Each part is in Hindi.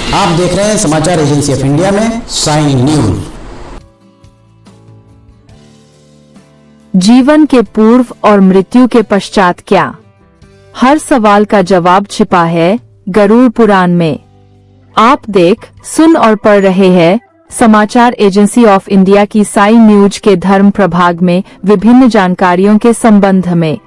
आप देख रहे हैं समाचार एजेंसी ऑफ इंडिया में साई न्यूज। जीवन के पूर्व और मृत्यु के पश्चात क्या? हर सवाल का जवाब छिपा है गरुड़ पुराण में। आप देख, सुन और पढ़ रहे हैं समाचार एजेंसी ऑफ इंडिया की साई न्यूज के धर्म प्रभाग में विभिन्न जानकारियों के संबंध में।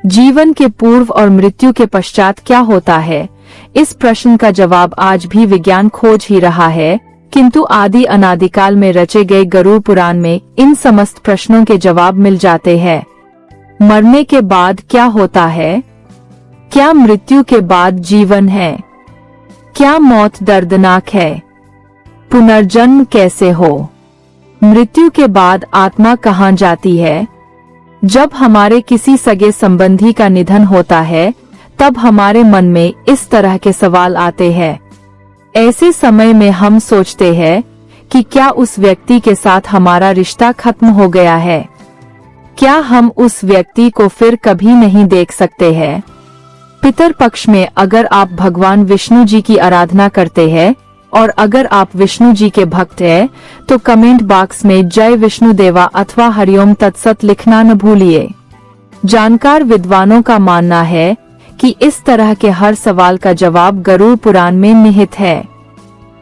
जीवन के पूर्व और मृत्यु के पश्चात क्या होता है? इस प्रश्न का जवाब आज भी विज्ञान खोज ही रहा है, किंतु आदि अनादिकाल में रचे गए गरुड़ पुराण में इन समस्त प्रश्नों के जवाब मिल जाते हैं। मरने के बाद क्या होता है? क्या मृत्यु के बाद जीवन है? क्या मौत दर्दनाक है? पुनर्जन्म कैसे हो? मृत्यु के बाद आत्मा कहाँ जाती है? जब हमारे किसी सगे संबंधी का निधन होता है, तब हमारे मन में इस तरह के सवाल आते हैं। ऐसे समय में हम सोचते हैं कि क्या उस व्यक्ति के साथ हमारा रिश्ता खत्म हो गया है? क्या हम उस व्यक्ति को फिर कभी नहीं देख सकते हैं? पितर पक्ष में अगर आप भगवान विष्णु जी की आराधना करते हैं और अगर आप विष्णु जी के भक्त हैं, तो कमेंट बॉक्स में जय विष्णु देवा अथवा हरिओम तत्सत लिखना न भूलिए। जानकार विद्वानों का मानना है कि इस तरह के हर सवाल का जवाब गरुड़ पुराण में निहित है।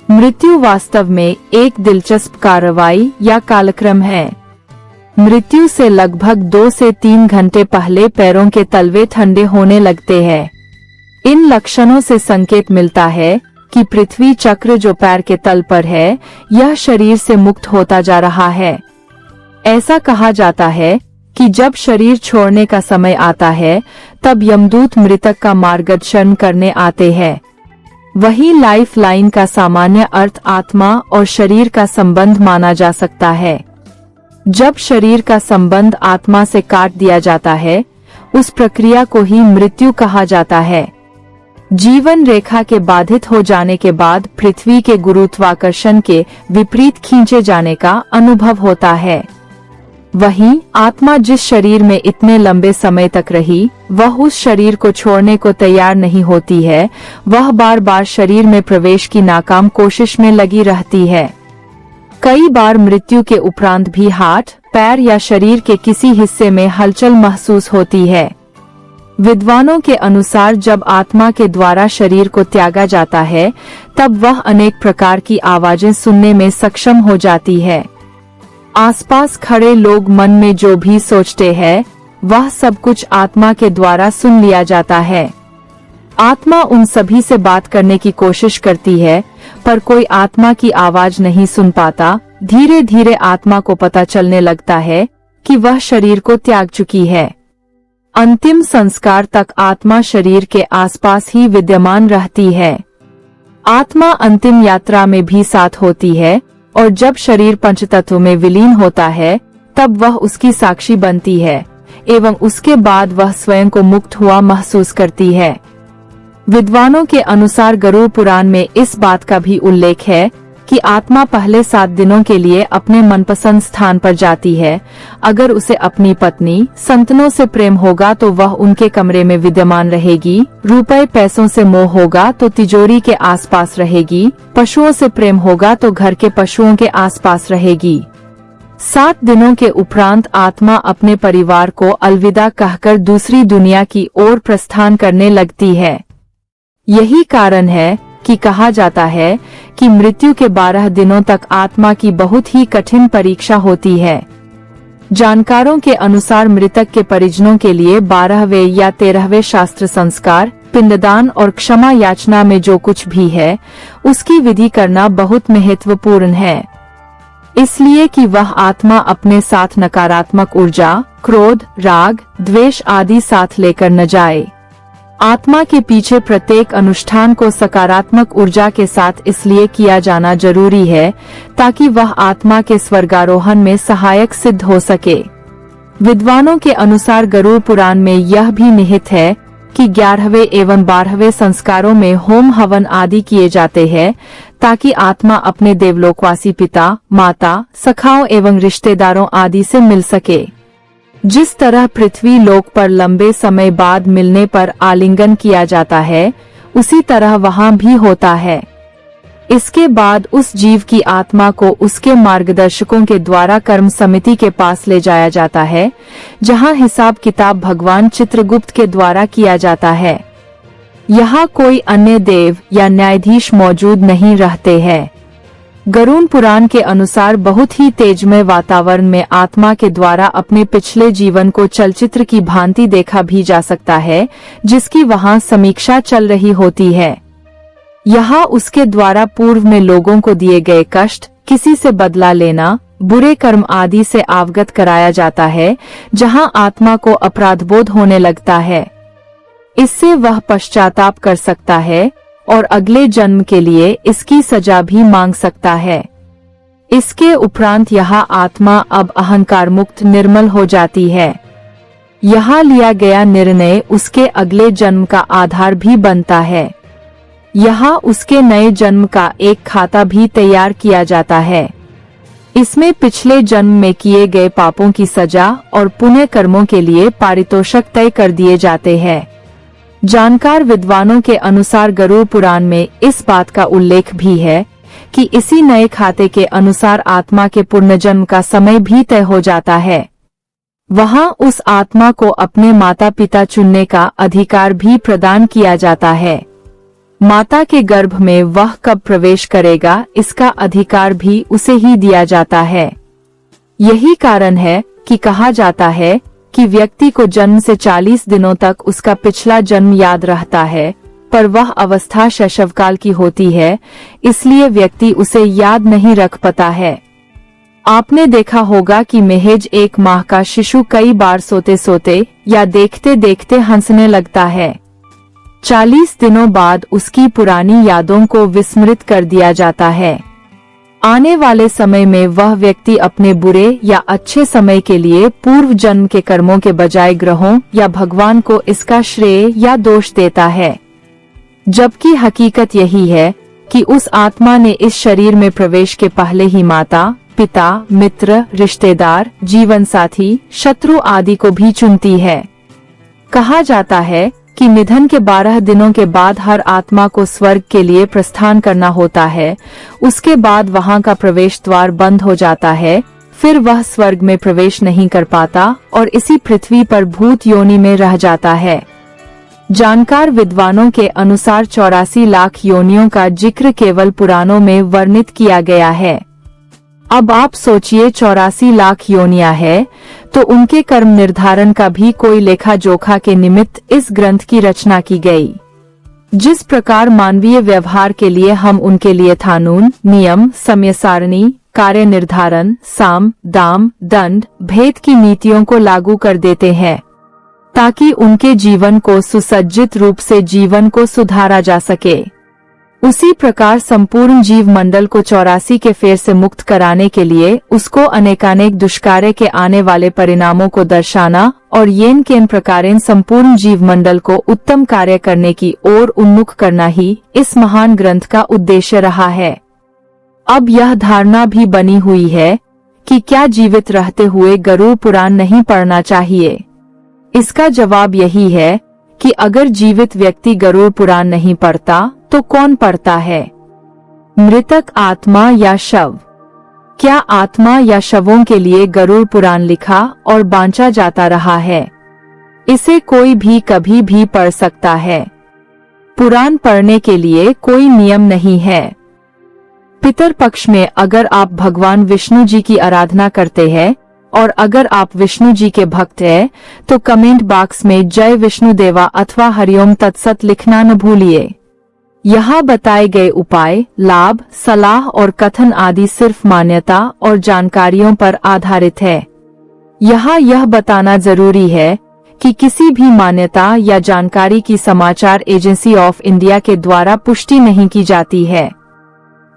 मृत्यु वास्तव में एक दिलचस्प कार्रवाई या कालक्रम है। मृत्यु से लगभग 2 से 3 घंटे पहले पैरों के तलवे ठंडे होने लगते हैं। इन लक्षणों से संकेत मिलता है कि पृथ्वी चक्र जो पैर के तल पर है, यह शरीर से मुक्त होता जा रहा है। ऐसा कहा जाता है कि जब शरीर छोड़ने का समय आता है, तब यमदूत मृतक का मार्गदर्शन करने आते हैं। वही लाइफ लाइन का सामान्य अर्थ आत्मा और शरीर का संबंध माना जा सकता है। जब शरीर का संबंध आत्मा से काट दिया जाता है, उस प्रक्रिया को ही मृत्यु कहा जाता है। जीवन रेखा के बाधित हो जाने के बाद पृथ्वी के गुरुत्वाकर्षण के विपरीत खींचे जाने का अनुभव होता है। वहीं आत्मा जिस शरीर में इतने लंबे समय तक रही, वह उस शरीर को छोड़ने को तैयार नहीं होती है। वह बार बार शरीर में प्रवेश की नाकाम कोशिश में लगी रहती है। कई बार मृत्यु के उपरांत भी हाथ, पैर या शरीर के किसी हिस्से में हलचल महसूस होती है। विद्वानों के अनुसार जब आत्मा के द्वारा शरीर को त्यागा जाता है, तब वह अनेक प्रकार की आवाजें सुनने में सक्षम हो जाती है। आसपास खड़े लोग मन में जो भी सोचते हैं, वह सब कुछ आत्मा के द्वारा सुन लिया जाता है। आत्मा उन सभी से बात करने की कोशिश करती है, पर कोई आत्मा की आवाज नहीं सुन पाता। धीरे धीरे आत्मा को पता चलने लगता है कि वह शरीर को त्याग चुकी है। अंतिम संस्कार तक आत्मा शरीर के आसपास ही विद्यमान रहती है। आत्मा अंतिम यात्रा में भी साथ होती है, और जब शरीर पंचतत्व में विलीन होता है, तब वह उसकी साक्षी बनती है एवं उसके बाद वह स्वयं को मुक्त हुआ महसूस करती है। विद्वानों के अनुसार गरुड़ पुराण में इस बात का भी उल्लेख है कि आत्मा पहले 7 दिनों के लिए अपने मनपसंद स्थान पर जाती है। अगर उसे अपनी पत्नी, संतानों से प्रेम होगा तो वह उनके कमरे में विद्यमान रहेगी। रुपए पैसों से मोह होगा तो तिजोरी के आसपास रहेगी। पशुओं से प्रेम होगा तो घर के पशुओं के आसपास रहेगी। 7 दिनों के उपरांत आत्मा अपने परिवार को अलविदा कहकर दूसरी दुनिया की ओर प्रस्थान करने लगती है। यही कारण है कि कहा जाता है कि मृत्यु के 12 दिनों तक आत्मा की बहुत ही कठिन परीक्षा होती है। जानकारों के अनुसार मृतक के परिजनों के लिए 12वें या 13वें शास्त्र संस्कार, पिंडदान और क्षमा याचना में जो कुछ भी है, उसकी विधि करना बहुत महत्वपूर्ण है। इसलिए कि वह आत्मा अपने साथ नकारात्मक ऊर्जा, क्रोध, राग, द्वेष आदि साथ लेकर न जाए। आत्मा के पीछे प्रत्येक अनुष्ठान को सकारात्मक ऊर्जा के साथ इसलिए किया जाना जरूरी है ताकि वह आत्मा के स्वर्गारोहण में सहायक सिद्ध हो सके। विद्वानों के अनुसार गरुड़ पुराण में यह भी निहित है कि 11वें एवं 12वें संस्कारों में होम हवन आदि किए जाते हैं ताकि आत्मा अपने देवलोकवासी पिता, माता, सखाओं एवं रिश्तेदारों आदि से मिल सके। जिस तरह पृथ्वी लोक पर लंबे समय बाद मिलने पर आलिंगन किया जाता है, उसी तरह वहाँ भी होता है। इसके बाद उस जीव की आत्मा को उसके मार्गदर्शकों के द्वारा कर्म समिति के पास ले जाया जाता है, जहां हिसाब किताब भगवान चित्रगुप्त के द्वारा किया जाता है। यहाँ कोई अन्य देव या न्यायाधीश मौजूद नहीं रहते हैं। गरुड़ पुराण के अनुसार बहुत ही तेजमय वातावरण में आत्मा के द्वारा अपने पिछले जीवन को चलचित्र की भांति देखा भी जा सकता है, जिसकी वहां समीक्षा चल रही होती है। यहाँ उसके द्वारा पूर्व में लोगों को दिए गए कष्ट, किसी से बदला लेना, बुरे कर्म आदि से अवगत कराया जाता है, जहाँ आत्मा को अपराधबोध होने लगता है। इससे वह पश्चाताप कर सकता है और अगले जन्म के लिए इसकी सजा भी मांग सकता है। इसके उपरांत यहाँ आत्मा अब अहंकार मुक्त निर्मल हो जाती है। यहाँ लिया गया निर्णय उसके अगले जन्म का आधार भी बनता है। यहाँ उसके नए जन्म का एक खाता भी तैयार किया जाता है। इसमें पिछले जन्म में किए गए पापों की सजा और पुण्य कर्मों के लिए पारितोषिक तय कर दिए जाते हैं। जानकार विद्वानों के अनुसार गरुड़ पुराण में इस बात का उल्लेख भी है कि इसी नए खाते के अनुसार आत्मा के पुनर्जन्म का समय भी तय हो जाता है। वहां उस आत्मा को अपने माता पिता चुनने का अधिकार भी प्रदान किया जाता है। माता के गर्भ में वह कब प्रवेश करेगा, इसका अधिकार भी उसे ही दिया जाता है। यही कारण है कि कहा जाता है कि व्यक्ति को जन्म से 40 दिनों तक उसका पिछला जन्म याद रहता है, पर वह अवस्था शैशवकाल की होती है, इसलिए व्यक्ति उसे याद नहीं रख पाता है। आपने देखा होगा कि महज 1 माह का शिशु कई बार सोते सोते या देखते देखते हंसने लगता है। 40 दिनों बाद उसकी पुरानी यादों को विस्मृत कर दिया जाता है। आने वाले समय में वह व्यक्ति अपने बुरे या अच्छे समय के लिए पूर्व जन्म के कर्मों के बजाय ग्रहों या भगवान को इसका श्रेय या दोष देता है, जबकि हकीकत यही है कि उस आत्मा ने इस शरीर में प्रवेश के पहले ही माता, पिता, मित्र, रिश्तेदार, जीवन साथी, शत्रु आदि को भी चुनती है। कहा जाता है कि निधन के 12 दिनों के बाद हर आत्मा को स्वर्ग के लिए प्रस्थान करना होता है। उसके बाद वहां का प्रवेश द्वार बंद हो जाता है, फिर वह स्वर्ग में प्रवेश नहीं कर पाता और इसी पृथ्वी पर भूत योनि में रह जाता है। जानकार विद्वानों के अनुसार 84 लाख योनियों का जिक्र केवल पुराणों में वर्णित किया गया है। अब आप सोचिए 84 लाख योनियां है, तो उनके कर्म निर्धारण का भी कोई लेखा जोखा के निमित्त इस ग्रंथ की रचना की गई। जिस प्रकार मानवीय व्यवहार के लिए हम उनके लिए कानून, नियम, समय सारणी, कार्य निर्धारण, साम, दाम, दंड, भेद की नीतियों को लागू कर देते हैं, ताकि उनके जीवन को सुसज्जित रूप से जीवन को सुधारा जा सके, उसी प्रकार संपूर्ण जीव मंडल को 84 के फेर से मुक्त कराने के लिए उसको अनेकानेक दुष्कार्य के आने वाले परिणामों को दर्शाना और येन केन प्रकारेण संपूर्ण जीव मंडल को उत्तम कार्य करने की ओर उन्मुख करना ही इस महान ग्रंथ का उद्देश्य रहा है। अब यह धारणा भी बनी हुई है कि क्या जीवित रहते हुए गरुड़ पुराण नहीं पढ़ना चाहिए। इसका जवाब यही है कि अगर जीवित व्यक्ति गरुड़ पुराण नहीं पढ़ता तो कौन पढ़ता है? मृतक आत्मा या शव? क्या आत्मा या शवों के लिए गरुड़ पुराण लिखा और बांचा जाता रहा है? इसे कोई भी कभी भी पढ़ सकता है। पुराण पढ़ने के लिए कोई नियम नहीं है। पितर पक्ष में अगर आप भगवान विष्णु जी की आराधना करते हैं और अगर आप विष्णु जी के भक्त हैं, तो कमेंट बॉक्स में जय विष्णु देवा अथवा हरिओम तत्सत लिखना न भूलिए। यहाँ बताए गए उपाय, लाभ, सलाह और कथन आदि सिर्फ मान्यता और जानकारियों पर आधारित है। यहाँ यह बताना जरूरी है कि किसी भी मान्यता या जानकारी की समाचार एजेंसी ऑफ इंडिया के द्वारा पुष्टि नहीं की जाती है।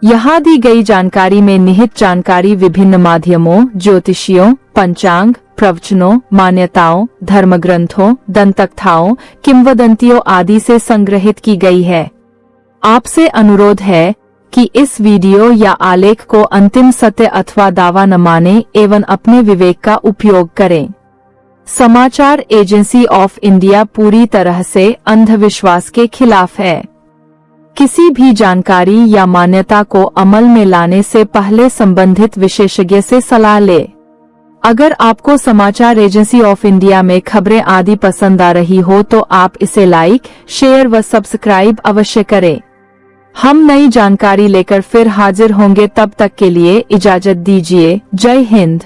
यहाँ दी गई जानकारी में निहित जानकारी विभिन्न माध्यमों, ज्योतिषियों, पंचांग, प्रवचनों, मान्यताओं, धर्मग्रंथों, दंतकथाओं, किंवदंतियों आदि से संग्रहित की गई है। आपसे अनुरोध है कि इस वीडियो या आलेख को अंतिम सत्य अथवा दावा न माने एवं अपने विवेक का उपयोग करें। समाचार एजेंसी ऑफ इंडिया पूरी तरह से अंधविश्वास के खिलाफ है। किसी भी जानकारी या मान्यता को अमल में लाने से पहले संबंधित विशेषज्ञ से सलाह ले। अगर आपको समाचार एजेंसी ऑफ इंडिया में खबरें आदि पसंद आ रही हो तो आप इसे लाइक, शेयर व सब्सक्राइब अवश्य करें। हम नई जानकारी लेकर फिर हाजिर होंगे, तब तक के लिए इजाजत दीजिए। जय हिंद।